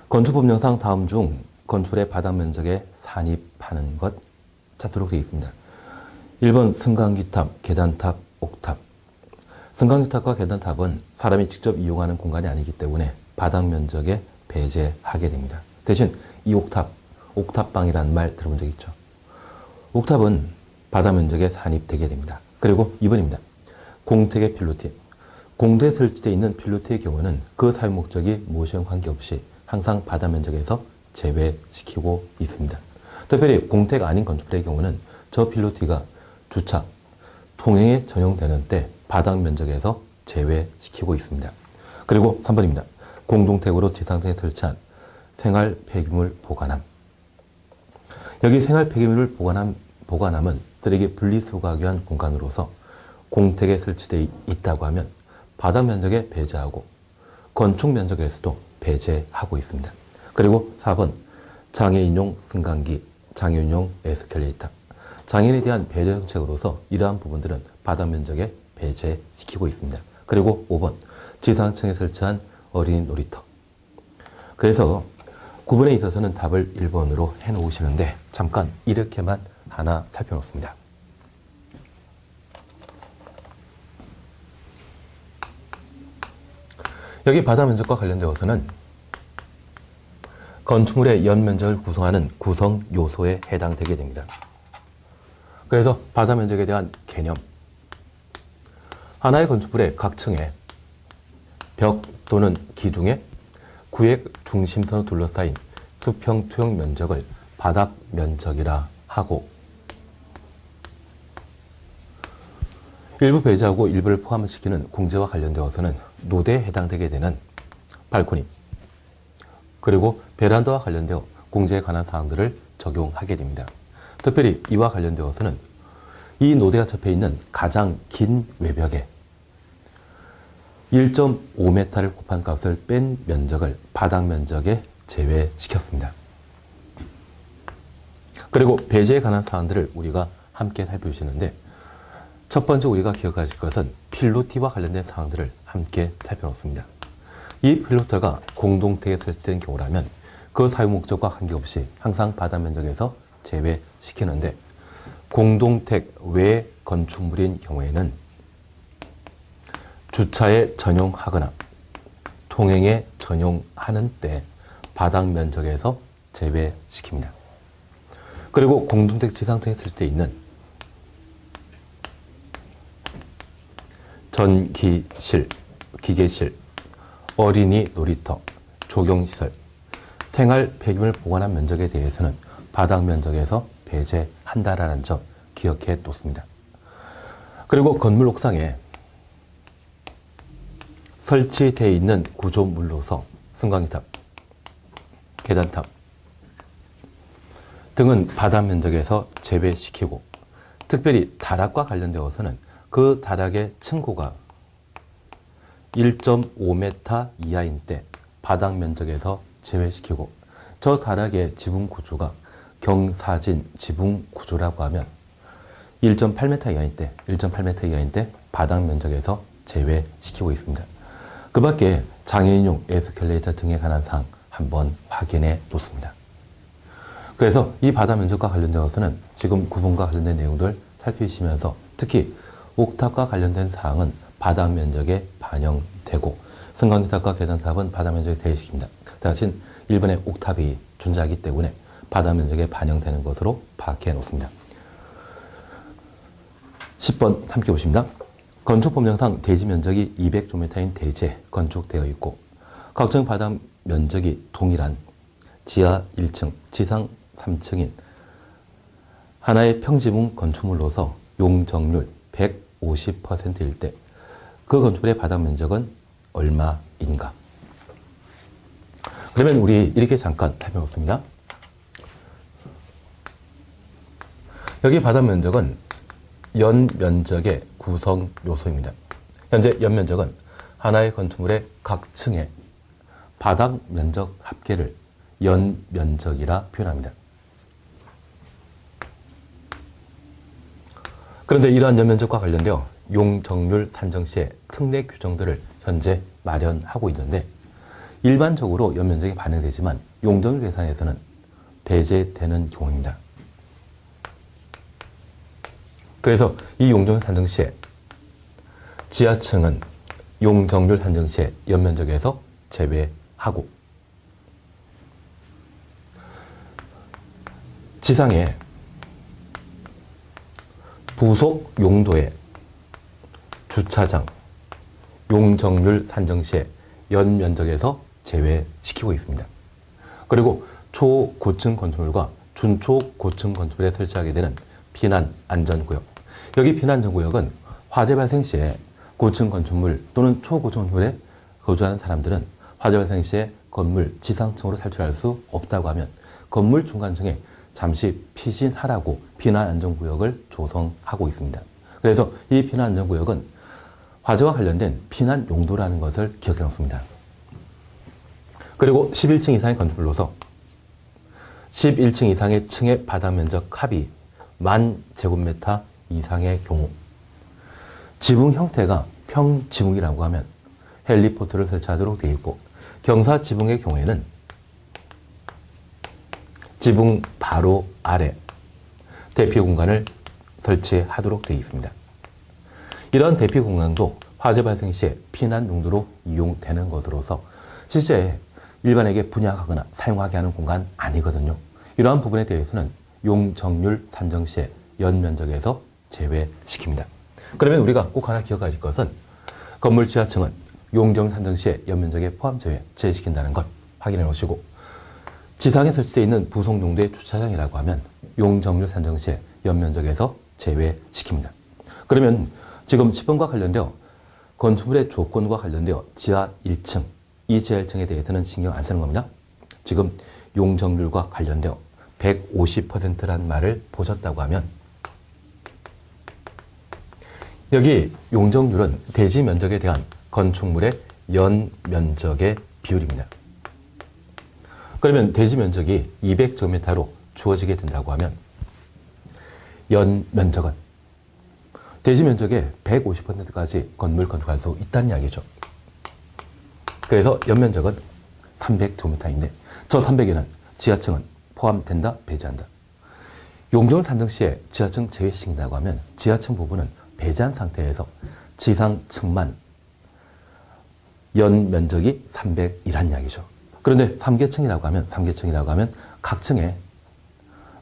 건축법령상 다음 중 건축물의 바닥 면적에 산입하는 것 찾도록 되어 있습니다. 1번 승강기탑, 계단탑, 옥탑. 승강기탑과 계단탑은 사람이 직접 이용하는 공간이 아니기 때문에 바닥 면적에 배제하게 됩니다. 대신 이 옥탑, 옥탑방이라는 말 들어본 적 있죠? 옥탑은 바닥 면적에 산입되게 됩니다. 그리고 2번입니다. 공택의 필로티. 공대에 설치되어 있는 필로티의 경우는 그 사용 목적이 무엇이든 관계없이 항상 바닥 면적에서 제외시키고 있습니다. 특별히 공택 아닌 건축물의 경우는 저 필로티가 주차, 통행에 전용되는 때 바닥 면적에서 제외시키고 있습니다. 그리고 3번입니다. 공동택으로 지상층에 설치한 생활 폐기물 보관함. 여기 생활 폐기물을 보관함은 쓰레기 분리수거하기 위한 공간으로서 공택에 설치되어 있다고 하면 바닥 면적에 배제하고 건축 면적에서도 배제하고 있습니다. 그리고 4번 장애인용 승강기, 장애인용 에스컬레이터. 장애인에 대한 배려 정책으로서 이러한 부분들은 바닥 면적에 배제시키고 있습니다. 그리고 5번 지상층에 설치한 어린이 놀이터. 그래서 9번에 있어서는 답을 1번으로 해놓으시는데 잠깐 이렇게만 하나 살펴놓습니다. 여기 바닥 면적과 관련되어서는 건축물의 연면적을 구성하는 구성 요소에 해당되게 됩니다. 그래서 바닥 면적에 대한 개념. 하나의 건축물의 각 층에 벽 또는 기둥에 구획 중심선으로 둘러싸인 수평 투영 면적을 바닥 면적이라 하고 일부 배제하고 일부를 포함시키는 공제와 관련되어서는 노대에 해당되게 되는 발코니 그리고 베란다와 관련되어 공제에 관한 사항들을 적용하게 됩니다. 특별히 이와 관련되어서는 이 노대가 접해 있는 가장 긴 외벽에 1.5m를 곱한 값을 뺀 면적을 바닥 면적에 제외시켰습니다. 그리고 배제에 관한 사항들을 우리가 함께 살펴보시는데 첫 번째 우리가 기억하실 것은 필로티와 관련된 사항들을 함께 살펴놓습니다. 이 필로티가 공동택에 설치된 경우라면 그 사용 목적과 관계없이 항상 바닥 면적에서 제외시키는데 공동택 외 건축물인 경우에는 주차에 전용하거나 통행에 전용하는 때 바닥 면적에서 제외시킵니다. 그리고 공동택 지상층에 설치되어 있는 전기실, 기계실, 어린이 놀이터, 조경시설, 생활 폐기물 보관한 면적에 대해서는 바닥 면적에서 배제한다라는 점 기억해 뒀습니다. 그리고 건물 옥상에 설치되어 있는 구조물로서 승강기탑, 계단탑 등은 바닥 면적에서 제외시키고 특별히 다락과 관련되어서는 그 다락의 층고가 1.5m 이하인 때 바닥 면적에서 제외시키고 저 다락의 지붕 구조가 경사진 지붕 구조라고 하면 1.8m 이하인 때 바닥 면적에서 제외시키고 있습니다. 그 밖에 장애인용 에스컬레이터 등에 관한 사항 한번 확인해 놓습니다. 그래서 이 바닥 면적과 관련되어서는 지금 구분과 관련된 내용들 살피시면서 특히 옥탑과 관련된 사항은 바닥 면적에 반영되고 승강기탑과 계단탑은 바닥 면적에 대입시킵니다. 대신 1번의 옥탑이 존재하기 때문에 바닥 면적에 반영되는 것으로 파악해 놓습니다. 10번 함께 보십니다. 건축법령상 대지 면적이 200제곱미터인 대지에 건축되어 있고 각층 바닥 면적이 동일한 지하 1층, 지상 3층인 하나의 평지붕 건축물로서 용적률 150%일 때 그 건축물의 바닥 면적은 얼마인가? 그러면 우리 이렇게 잠깐 살펴보겠습니다. 여기 바닥 면적은 연면적의 구성 요소입니다. 현재 연면적은 하나의 건축물의 각 층의 바닥 면적 합계를 연면적이라 표현합니다. 그런데 이러한 연면적과 관련되어 용적률 산정 시에 특례 규정들을 현재 마련하고 있는데 일반적으로 연면적이 반영되지만 용적률 계산에서는 배제되는 경우입니다. 그래서 이 용적률 산정 시에 지하층은 용적률 산정 시에 연면적에서 제외하고 지상의 부속 용도의 주차장 용적률 산정 시에 연면적에서 제외시키고 있습니다. 그리고 초고층 건축물과 준초고층 건축물에 설치하게 되는 피난 안전구역. 여기 피난 안전구역은 화재 발생 시에 고층 건축물 또는 초고층 건축물에 거주하는 사람들은 화재 발생 시에 건물 지상층으로 탈출할 수 없다고 하면 건물 중간층에 잠시 피신하라고 피난 안전구역을 조성하고 있습니다. 그래서 이 피난 안전구역은 화재와 관련된 피난 용도라는 것을 기억해 놓습니다. 그리고 11층 이상의 건축물로서 11층 이상의 층의 바닥 면적 합이 10,000제곱미터 이상의 경우 지붕 형태가 평지붕이라고 하면 헬리포트를 설치하도록 되어 있고 경사 지붕의 경우에는 지붕 바로 아래 대피 공간을 설치하도록 되어 있습니다. 이런 대피 공간도 화재 발생 시에 피난 용도로 이용되는 것으로서 실제 일반에게 분양하거나 사용하게 하는 공간 아니거든요. 이러한 부분에 대해서는 용적률 산정 시에 연면적에서 제외시킵니다. 그러면 우리가 꼭 하나 기억하실 것은 건물 지하층은 용적률 산정 시에 연면적에 포함 제외시킨다는 것 확인해 놓으시고 지상에 설치되어 있는 부속 용도의 주차장이라고 하면 용적률 산정 시에 연면적에서 제외시킵니다. 그러면 지금 10번과 관련되어 건축물의 조건과 관련되어 지하 1층, 이 지하 1층에 대해서는 신경 안 쓰는 겁니다. 지금 용적률과 관련되어 150%라는 말을 보셨다고 하면 여기 용적률은 대지 면적에 대한 건축물의 연면적의 비율입니다. 그러면 대지 면적이 200제곱미터로 주어지게 된다고 하면 연면적은 대지 면적의 150%까지 건물 건축할 수 있다는 이야기죠. 그래서 연면적은 300제곱미터인데 저 300에는 지하층은 포함된다, 배제한다. 용적률 산정 시에 지하층 제외시킨다고 하면 지하층 부분은 배제한 상태에서 지상층만 연면적이 300이란 이야기죠. 그런데 3계층이라고 하면 각 층의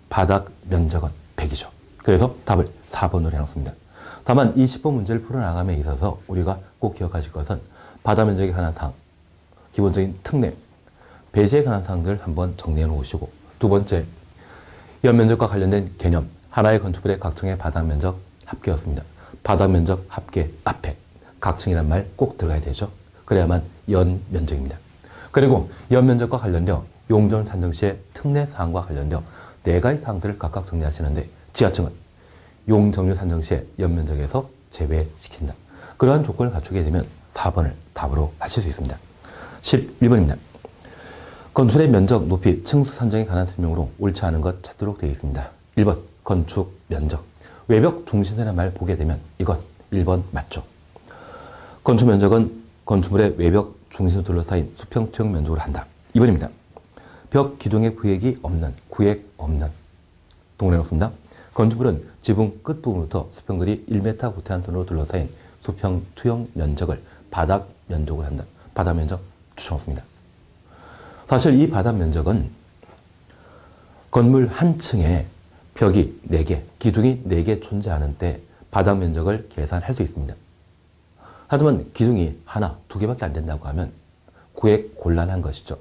바닥 면적은 100이죠. 그래서 답을 4번으로 해놓습니다. 다만 20번 문제를 풀어나감에 있어서 우리가 꼭 기억하실 것은 바닥 면적에 관한 사항, 기본적인 특례, 배제에 관한 사항들을 한번 정리해 놓으시고 두 번째, 연면적과 관련된 개념, 하나의 건축물의 각 층의 바닥 면적 합계였습니다. 바닥 면적 합계 앞에 각 층이란 말 꼭 들어가야 되죠. 그래야만 연면적입니다. 그리고 연면적과 관련되어 용적률 산정 시의 특례 사항과 관련되어 4가지 사항들을 각각 정리하시는데 지하층은 용적률 산정 시에 연면적에서 제외시킨다. 그러한 조건을 갖추게 되면 4번을 답으로 하실 수 있습니다. 11번입니다. 건축의 면적, 높이, 층수 산정에 관한 설명으로 옳지 않은 것 찾도록 되어 있습니다. 1번 건축 면적. 외벽 중심이라는 말 보게 되면 이것 1번 맞죠. 건축 면적은 건축물의 외벽 중심으로 둘러싸인 수평 투영 면적으로 한다. 2번입니다. 벽 기둥의 구획이 없는, 구획 없는. 동그래 놓습니다. 건축물은 지붕 끝부분부터 수평거리 1m 구태한 선으로 둘러싸인 수평 투영 면적을 바닥 면적으로 한다. 바닥 면적 추천했습니다. 사실 이 바닥 면적은 건물 한 층에 벽이 4개, 기둥이 4개 존재하는 때 바닥 면적을 계산할 수 있습니다. 하지만 기둥이 하나, 2개밖에 안 된다고 하면 구획 곤란한 것이죠.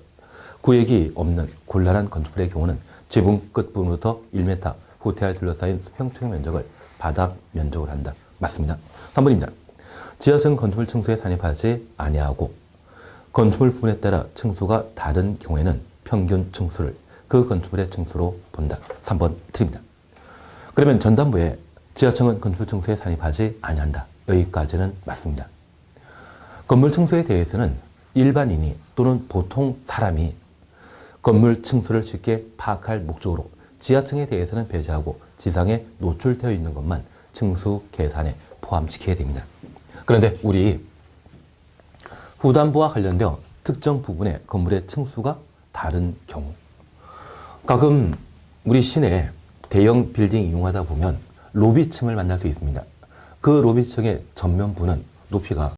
구획이 없는 곤란한 건축물의 경우는 지붕 끝부분부터 1m 후퇴하에 둘러싸인 수평 투영 면적을 바닥 면적으로 한다. 맞습니다. 3번입니다. 지하층 건축물 층수에 산입하지 아니하고 건축물 부분에 따라 층수가 다른 경우에는 평균 층수를 그 건축물의 층수로 본다. 3번 틀립니다. 그러면 전단부에 지하층은 건축물 층수에 산입하지 아니한다. 여기까지는 맞습니다. 건물 층수에 대해서는 일반인이 또는 보통 사람이 건물 층수를 쉽게 파악할 목적으로 지하층에 대해서는 배제하고 지상에 노출되어 있는 것만 층수 계산에 포함시켜야 됩니다. 그런데 우리 후단부와 관련되어 특정 부분의 건물의 층수가 다른 경우. 가끔 우리 시내에 대형 빌딩 이용하다 보면 로비층을 만날 수 있습니다. 그 로비층의 전면부는 높이가